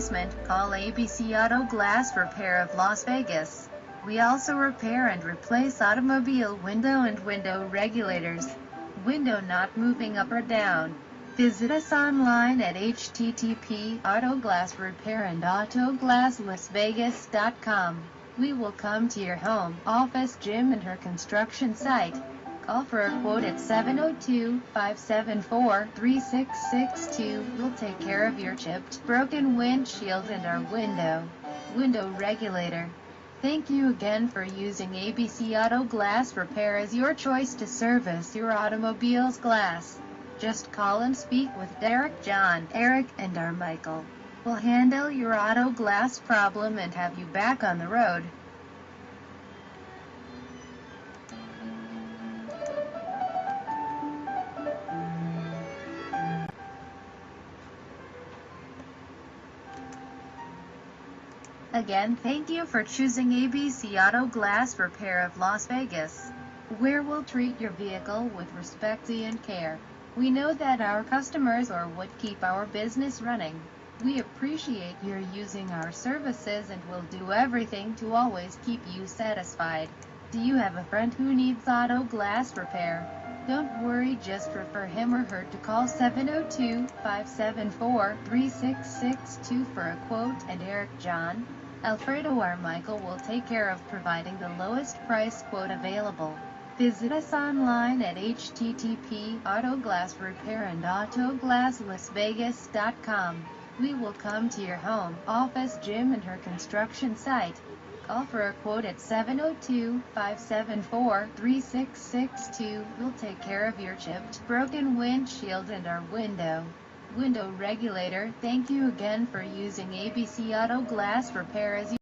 replacement, call ABC Auto Glass Repair of Las Vegas. We also repair and replace automobile window and window regulators. Window not moving up or down. Visit us online at http://autoglassrepairandautoGlassLasVegas.com. We will come to your home, office, gym, and her construction site. Call for a quote at 702-574-3662. We'll take care of your chipped, broken windshield and our window regulator. Thank you again for using ABC Auto Glass Repair as your choice to service your automobile's glass. Just call and speak with Derek, John, Eric, and our Michael. We'll handle your auto glass problem and have you back on the road. Again, thank you for choosing ABC Auto Glass Repair of Las Vegas, where we'll treat your vehicle with respect and care. We know that our customers are what keep our business running. We appreciate your using our services and will do everything to always keep you satisfied. Do you have a friend who needs auto glass repair? Don't worry, just refer him or her to call 702-574-3662 for a quote, and Eric, John, Alfredo or Michael will take care of providing the lowest price quote available. Visit us online at http://autoglassrepairandautoGlassLasVegas.com. We will come to your home, office, gym, and her construction site. Call for a quote at 702-574-3662. We'll take care of your chipped, broken windshield and our window regulator. Thank you again for using ABC Auto Glass Repair as